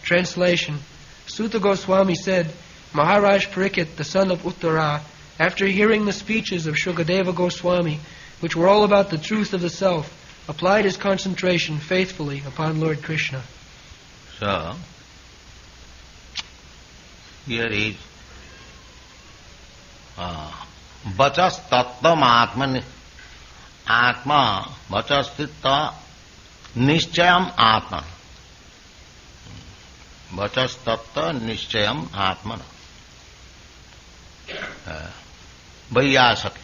Translation. Suta Goswami said, Maharaj Parikshit, the son of Uttara, after hearing the speeches of Shukadeva Goswami, which were all about the truth of the self, applied his concentration faithfully upon Lord Krishna. So, here is Vachas Tattvam Atman Atma Vachas Titta Nishchayam Atman. Vachas Tattva Nishchayam Atman. Vaiyasaki.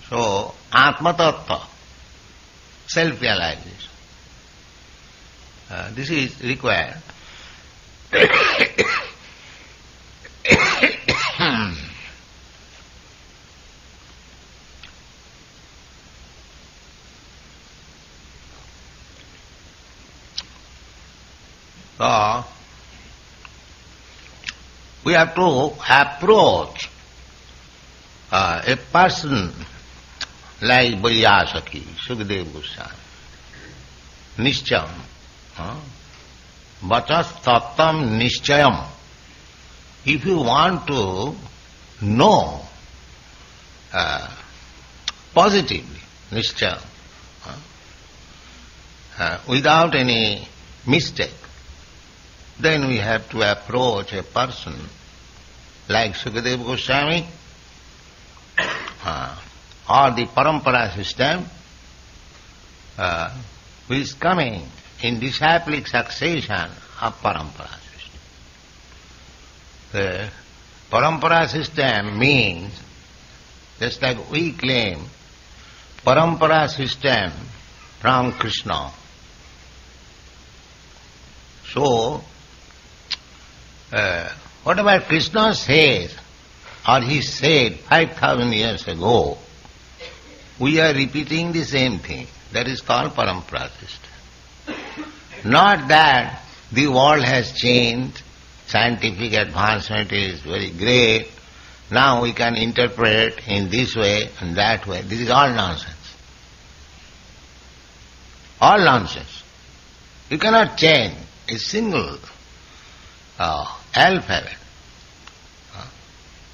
So, Atma Tattva, self-realization. This is required. So, we have to approach a person like Vaiyasaki, Sukadeva Goswami, Nishchayam, Vachas Tattvam Nishchayam. If you want to know positively, Nishchayam, without any mistake, then we have to approach a person like Sukadeva Goswami or the parampara system who is coming in disciplic succession of parampara system. The parampara system means, just like we claim, parampara system from Krishna. So, whatever Krishna says, or he said 5,000 years ago, we are repeating the same thing. That is called parampara system. Not that the world has changed, scientific advancement is very great, now we can interpret in this way and that way. This is all nonsense. All nonsense. You cannot change a single alphabet.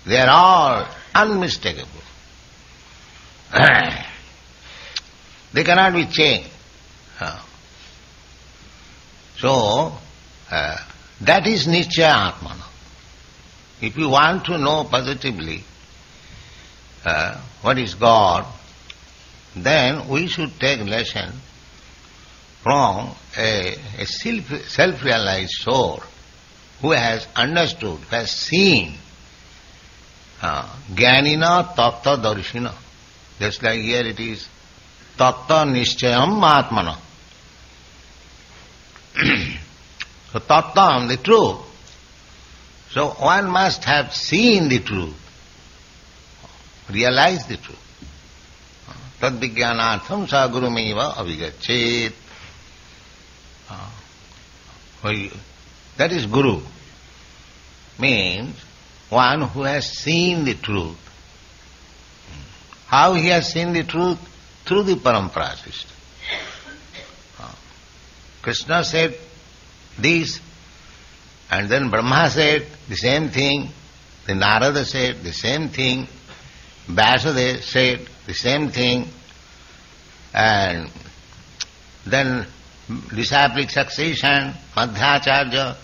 They are all unmistakable. They cannot be changed. So, that is Nichaya Atmana. If you want to know positively what is God, then we should take lesson from a self-realized soul who has understood, who has seen Jnanina Tattva Darshina. Just like here it is Tattva Nishchayam Atmana. So Tattva, the truth. So one must have seen the truth, realized the truth. Tad vijnanatham sa gurumeva avigachet. That is Guru. Means one who has seen the truth. How he has seen the truth? Through the parampara system. Krishna said this, and then Brahma said the same thing, then Narada said the same thing, Vyasadeva said the same thing, and then disciplic succession, Madhyacharya,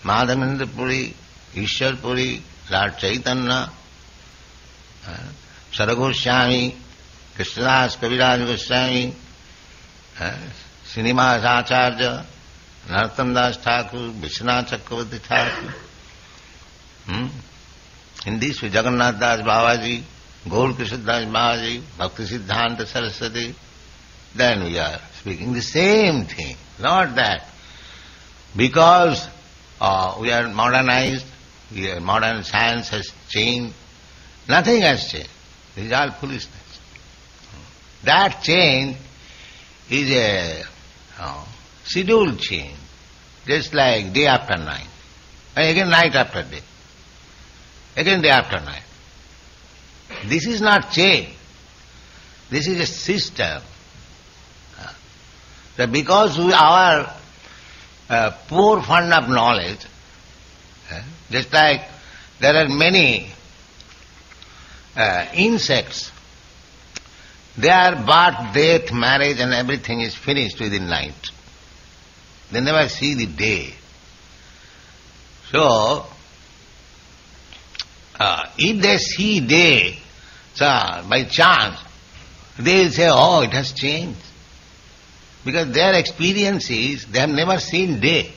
Madhavendra Puri, Ishwar Puri, Lord Chaitanya, Saragoswami, Krishnadas Kaviraj Goswami, Srinivas Acharya, Narottam Das Thakur, Vishwanath Chakravarti Thakur. In this way, Jagannath Das Babaji, Gaur Krishna Das Babaji, Bhaktisiddhanta Sarasvati, then we are speaking the same thing. Not that because we are modernized, modern science has changed, nothing has changed. This is all foolishness. That change is a scheduled change, just like day after night, and again night after day, again day after night. This is not change. This is a system. That because our poor fund of knowledge. Just like there are many insects, their birth, death, marriage and everything is finished within night. They never see the day. So, if they see day, by chance, they will say, oh, it has changed. Because their experience is, they have never seen day.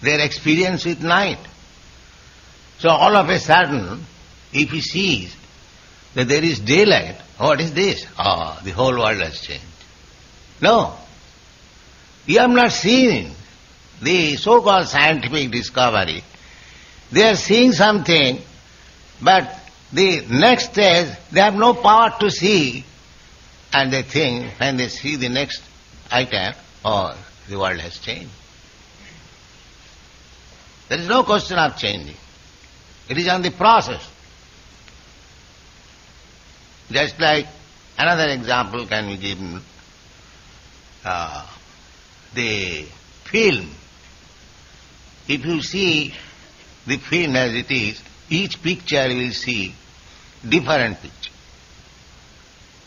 Their experience with night. So all of a sudden, if he sees that there is daylight, what is this? The whole world has changed. No. You have not seen the so-called scientific discovery. They are seeing something, but the next stage, they have no power to see, and they think, when they see the next item, the world has changed. There is no question of changing. It is on the process. Just like another example can be given, the film. If you see the film as it is, each picture you will see different picture.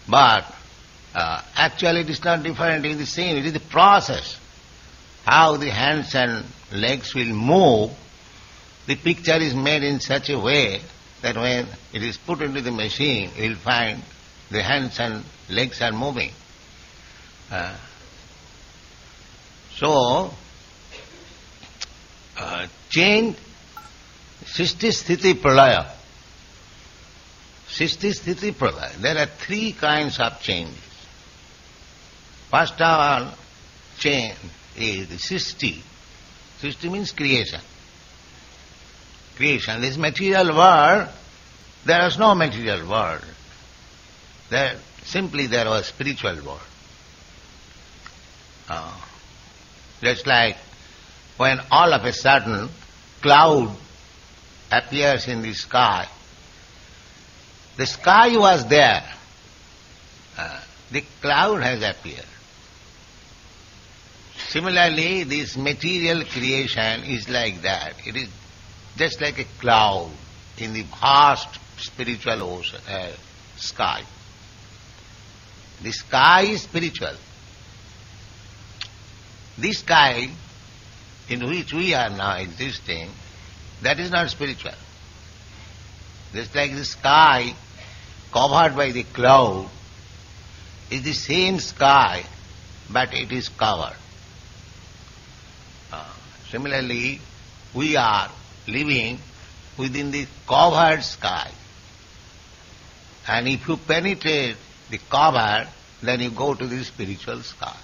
But actually it is not different, it is the same, it is the process. How the hands and legs will move, the picture is made in such a way that when it is put into the machine, you will find the hands and legs are moving. Change, Sisti Sthiti Pralaya. Sisti Sthiti Pralaya. There are three kinds of changes. First of all, change is the Sisti. Sisti means creation. Creation. This material world, there is no material world. There was spiritual world. Just like when all of a sudden cloud appears in the sky. The sky was there. The cloud has appeared. Similarly, this material creation is like that. It is just like a cloud in the vast spiritual ocean, sky. The sky is spiritual. This sky in which we are now existing, that is not spiritual. Just like the sky covered by the cloud is the same sky, but it is covered. Similarly, we are living within the covered sky. And if you penetrate the cover, then you go to the spiritual sky.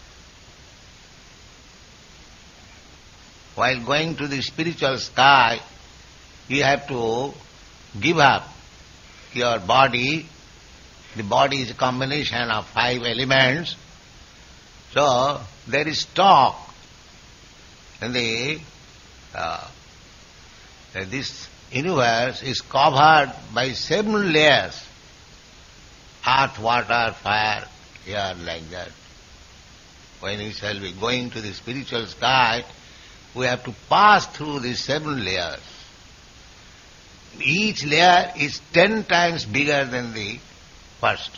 While going to the spiritual sky, you have to give up your body. The body is a combination of 5 elements. So there is talk. And this universe is covered by 7 layers. Earth, water, fire, air, like that. When we shall be going to the spiritual sky, we have to pass through these 7 layers. Each layer is 10 times bigger than the first.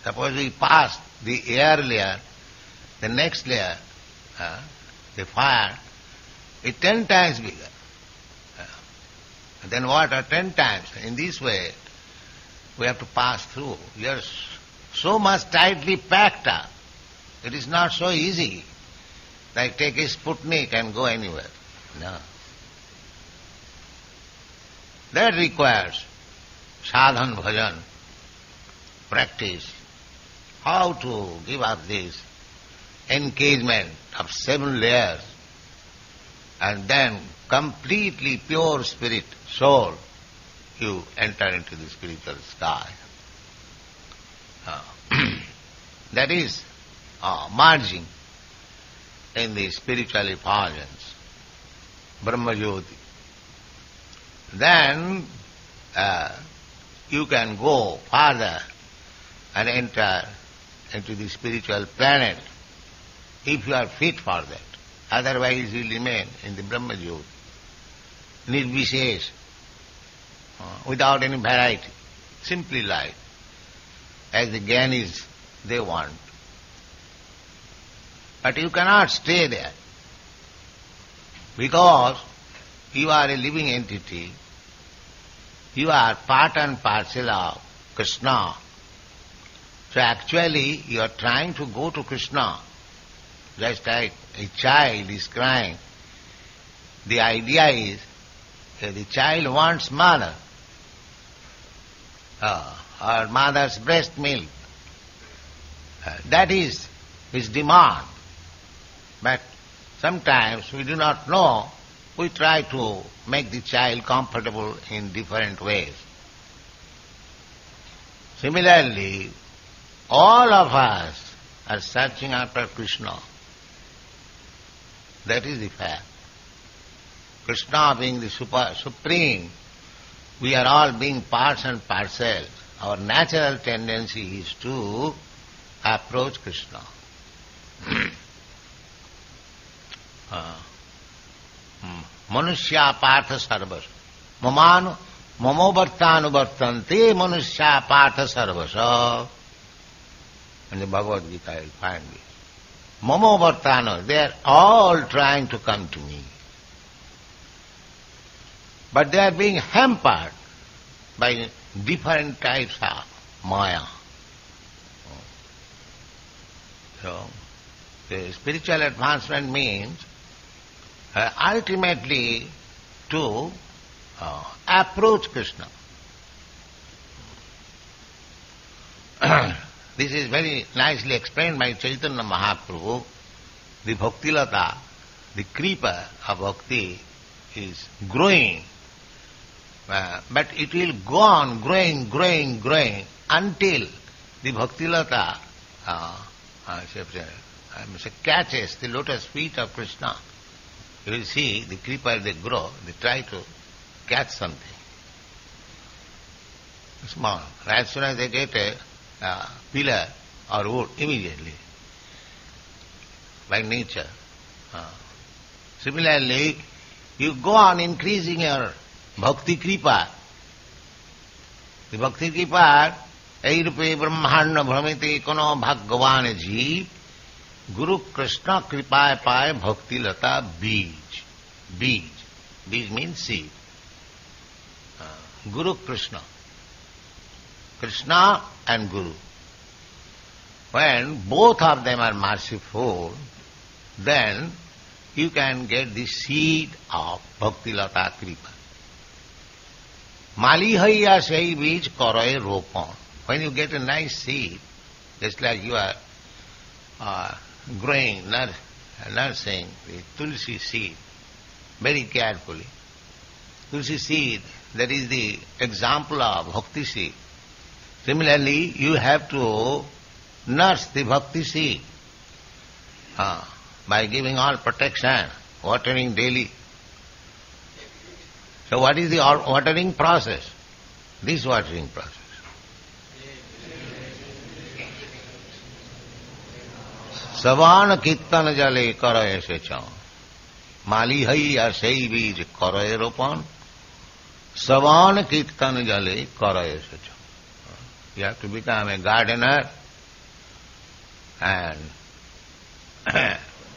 Suppose we pass the air layer, the next layer, the fire, is 10 times bigger. Then water 10 times. In this way, we have to pass through. We are so much tightly packed up. It is not so easy, like take a Sputnik and go anywhere. No. That requires sadhan bhajan, practice, how to give up this engagement of 7 layers and then completely pure spirit, soul, you enter into the spiritual sky. That is merging in the spiritual effulgence, Brahma-jyoti. Then you can go further and enter into the spiritual planet, if you are fit for that. Otherwise you will remain in the Brahma-Jyoti, nirvishesh, without any variety, simply life, as the Gyanis they want. But you cannot stay there, because you are a living entity. You are part and parcel of Krishna. So actually you are trying to go to Krishna. Just like a child is crying. The idea is that the child wants mother, or mother's breast milk. That is his demand. But sometimes we do not know. We try to make the child comfortable in different ways. Similarly, all of us are searching after Krishna. That is the fact. Krishna being the supreme, we are all being parts and parcels. Our natural tendency is to approach Krishna. Manushya partha sarvas. Mamo varthanuvartante manushya partha sarvasa. In the Bhagavad Gita you will find this. Mamo varthanu, they are all trying to come to me. But they are being hampered by different types of maya. So, the spiritual advancement means ultimately to approach Krishna. This is very nicely explained by Chaitanya Mahaprabhu. The Bhaktilata, the creeper of bhakti, is growing, but it will go on growing until the Bhaktilata catches the lotus feet of Krishna. You will see the creeper, they grow, they try to catch something small. As soon as they get a pillar or wood, immediately, by nature. Similarly, you go on increasing your bhakti kripa. The bhakti kripa, Eirupe brahmana bhramite kono bhagavan jeev, Guru Krishna kripaye paye bhakti lata bij. Bij. Bij means seed. Guru Krishna. Krishna and Guru. When both of them are merciful, then you can get the seed of Bhakti Lata Kripa. Mali haiya sei bij karai ropan. When you get a nice seed, just like you are growing, nursing the tulsi seed very carefully. Tulsi seed, that is the example of bhakti seed. Similarly, you have to nurse the bhakti seed by giving all protection, watering daily. So what is the watering process? This watering process. Savan kirtan jale karaye secham. Mali hai sei bij karaye ropan. Savan kirtan jale karaye secham. You have to become a gardener, and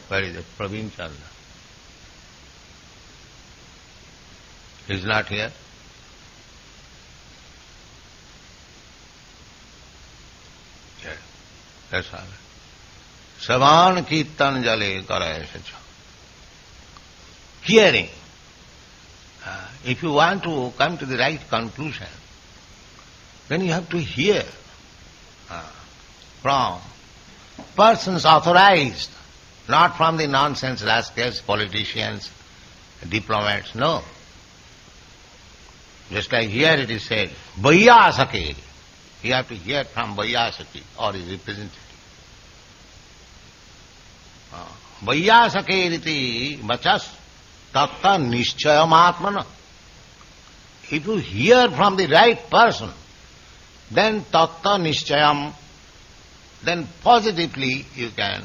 where is it? Praveen Chandra. He is not here. Yes, that's all. Savan kirtan jale karaye sacha. Hearing. If you want to come to the right conclusion, then you have to hear from persons authorized, not from the nonsense rascals, politicians, diplomats, no. Just like here it is said, Vaiyasake. You have to hear from Vaiyasaki or his representative. Vaiyasake riti vachas tatta nischayam atmana. If you hear from the right person, then tatta nischayam, then positively you can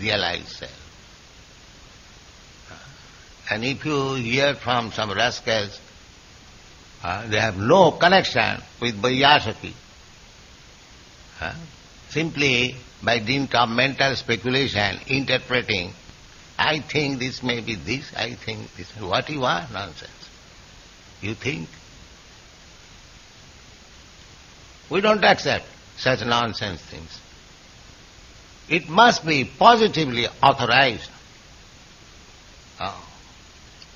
realize self. And if you hear from some rascals, they have no connection with Vaiyasaki. Simply by dint of mental speculation, interpreting, I think this may be this, I think this. What you are? Nonsense. You think? We don't accept such nonsense things. It must be positively authorized.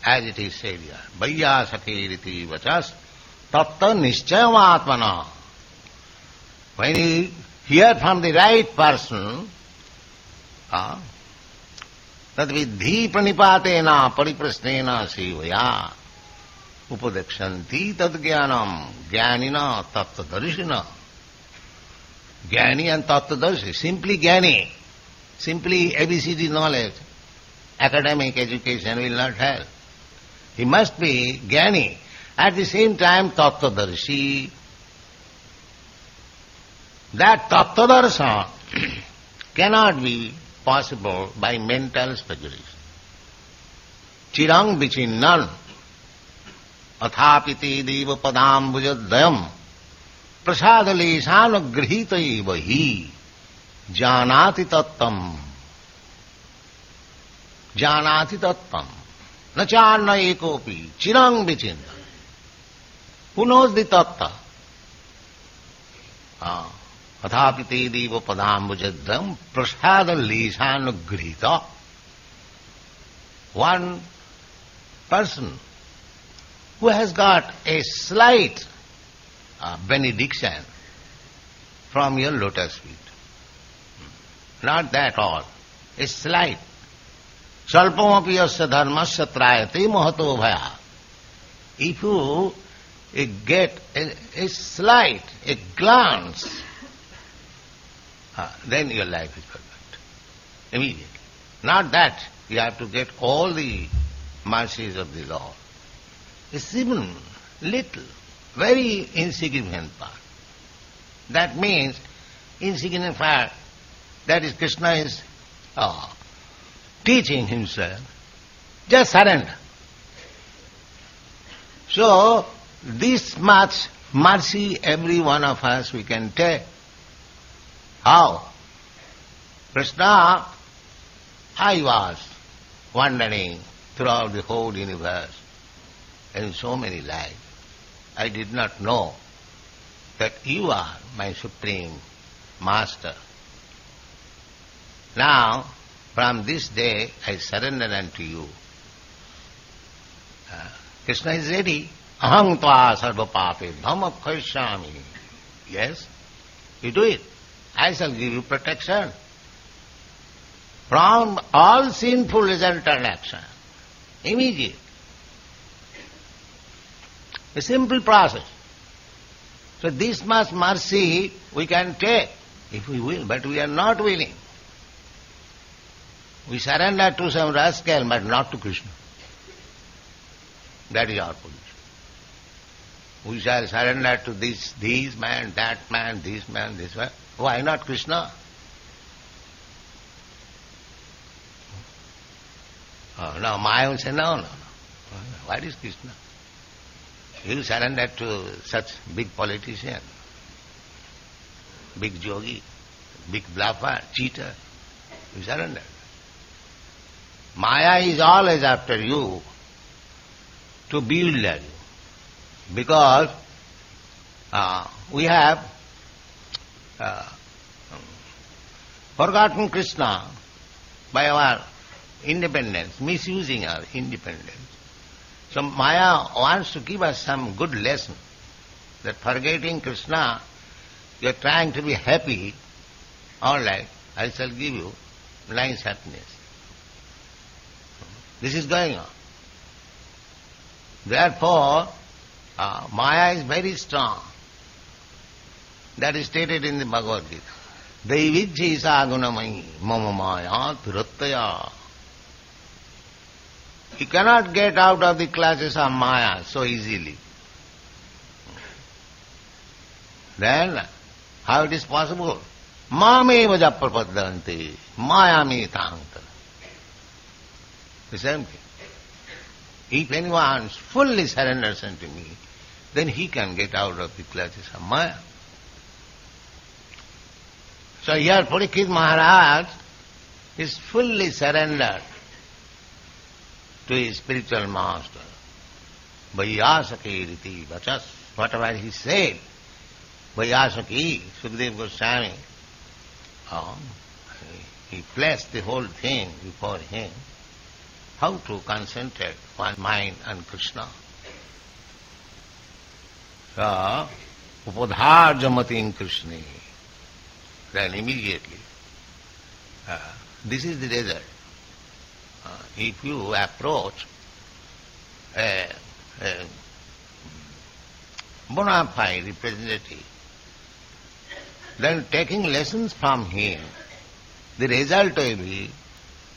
As it is said here, Vaiyasakiriti vachas tatta nischayam. When you hear from the right person, tad vidhi pranipatena pariprasnena sevaya upadekshanti tad jnanam jnanina tattadarshina. Jnani and tattadarshi, simply jnani, simply ABCD knowledge, academic education will not help. He must be jnani. At the same time, tattadarshi. That tattadarshan cannot be possible by mental speculation. Chirang vichinnan athapiti deva padam bujadayam prasadalesana grihitaiva hi janati tattam. Janati tattam. Nachanna ekopi chirang vichinnan. Who knows the tatta? Athapite deva padambujadam prasada lesanugrita. One person who has got a slight benediction from your lotus feet. Not that all. A slight. Salpamapi yasya dharmasya trayate mahato bhaya. If you get a slight, a glance, then your life is perfect. Immediately. Not that you have to get all the mercies of the Lord. It's even little, very insignificant part. That means insignificant part, that is Krishna is teaching himself. Just surrender. So, this much mercy every one of us we can take. How? Krishna, I was wandering throughout the whole universe in so many lives. I did not know that you are my supreme master. Now, from this day, I surrender unto you. Krishna is ready. Aham tva sarva pape bham apkhaishyami. Yes, you do it. I shall give you protection from all sinful resultant action. Immediate. A simple process. So this much mercy we can take if we will, but we are not willing. We surrender to some rascal, but not to Krishna. That is our position. We shall surrender to this man, that man, this man, this man. Why not Krishna? No, Maya will say, no. What is Krishna? You surrender to such big politician, big yogi, big bluffer, cheater. You surrender. Maya is always after you to bewilder you, because we have forgotten Krishna by our independence, misusing our independence. So Maya wants to give us some good lesson, that forgetting Krishna, you are trying to be happy. All right, I shall give you nice happiness. This is going on. Therefore, Maya is very strong. That is stated in the Bhagavad Gita. Daivijji sagunamai mama maya thirattaya. You cannot get out of the clutches of Maya so easily. Then, how it is possible? Mameva japrapadanti, mayami tanta. The same thing. If anyone fully surrenders unto me, then he can get out of the clutches of Maya. So here Parikshit Maharaj is fully surrendered to his spiritual master. Vaiyasaki riti vachas, whatever he said, Vaiyasaki, Sukadeva Goswami, he placed the whole thing before him, how to concentrate one mind on Krishna. So, upadharjamati Krishna. Then immediately, this is the result. If you approach a bona fide representative, then taking lessons from him, the result will be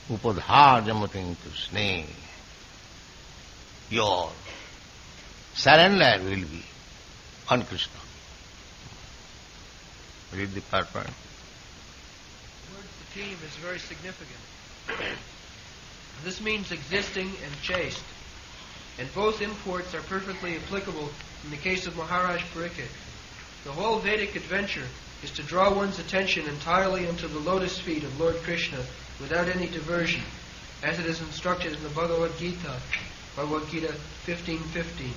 upadharjamati Krishna. Your surrender will be on Krishna. Read the part one. The word sativ is very significant. This means existing and chaste, and both imports are perfectly applicable in the case of Maharaj Parikshit. The whole Vedic adventure is to draw one's attention entirely into the lotus feet of Lord Krishna without any diversion, as it is instructed in the Bhagavad Gita 15:15.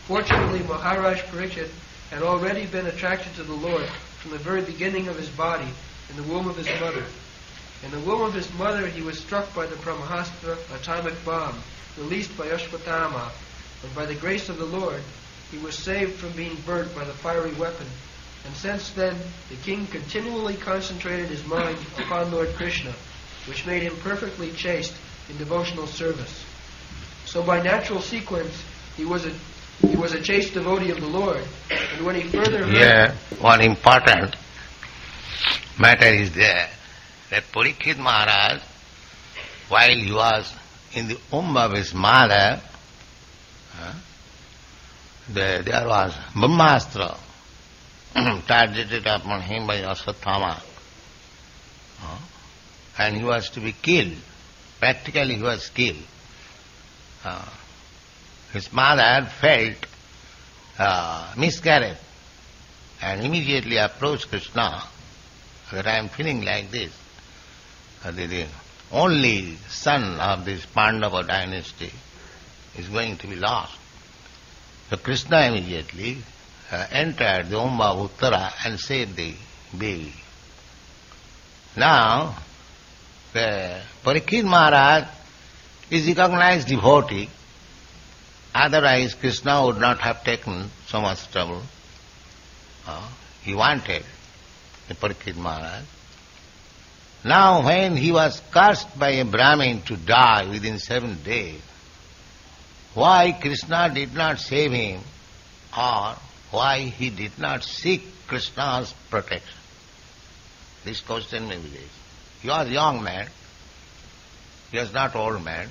Fortunately, Maharaj Parikshit had already been attracted to the Lord from the very beginning of his body in the womb of his mother. In the womb of his mother he was struck by the Brahmastra atomic bomb released by Ashwatthama, and by the grace of the Lord he was saved from being burnt by the fiery weapon. And since then the king continually concentrated his mind upon Lord Krishna, which made him perfectly chaste in devotional service. So by natural sequence he was a chaste devotee of the Lord, and when he further heard... One important matter is there, that Parikshit Maharaj, while he was in the womb of his mother, there was Brahmastra targeted upon him by Ashwatthama, and he was to be killed. Practically he was killed. His mother felt miscarried and immediately approached Krishna that I am feeling like this. The only son of this Pandava dynasty is going to be lost. So Krishna immediately entered the womb of Uttara and saved the baby. Now, Parikshit Maharaj is recognized devotee. Otherwise, Krishna would not have taken so much trouble. He wanted the Parikshit Maharaj. Now, when he was cursed by a Brahmin to die within 7 days, why Krishna did not save him, or why he did not seek Krishna's protection? This question may be raised. He was a young man. He was not old man.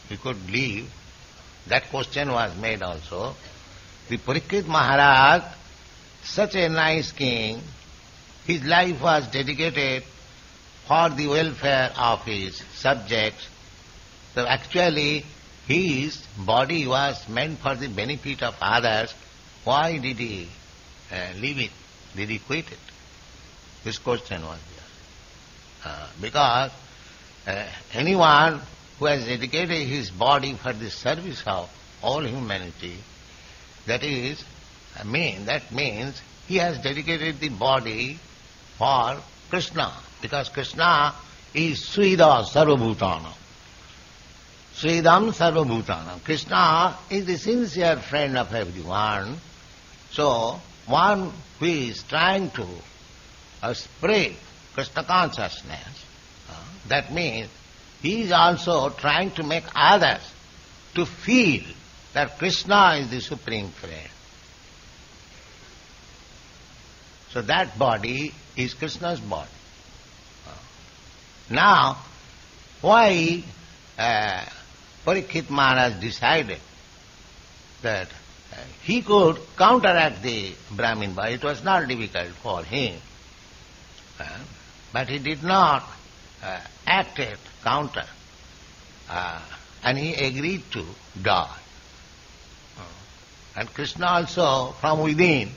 He could leave. That question was made also. The Parikshit Maharaj, such a nice king, his life was dedicated for the welfare of his subjects. So actually, his body was meant for the benefit of others. Why did he leave it? Did he quit it? This question was there. Because anyone who has dedicated his body for the service of all humanity, that means he has dedicated the body for Krishna, because Krishna is Srida Sarvabhutana. Sridam Sarvabhutana. Krishna is the sincere friend of everyone. So, one who is trying to spread Krishna consciousness, that means he is also trying to make others to feel that Krishna is the supreme friend. So that body is Krishna's body. Now, why Parikshit Maharaj decided that he could counteract the Brahmin body? It was not difficult for him. But he did not act it, counter. And he agreed to die. And Krishna also, from within,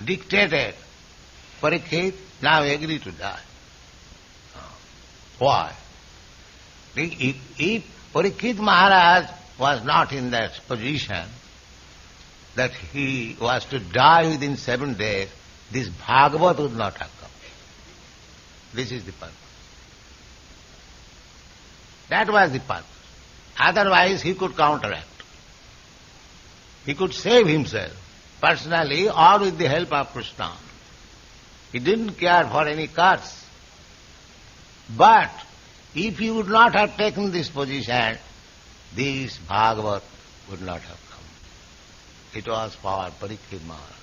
dictated, Parikshit, now agree to die. Why? If Parikshit Maharaj was not in that position that he was to die within 7 days, this Bhagavat would not have come. This is the purpose. That was the purpose. Otherwise he could counteract. He could save himself personally or with the help of Krishna. He didn't care for any curse. But if he would not have taken this position, this Bhagavat would not have come. It was for Parikshit Maharaj.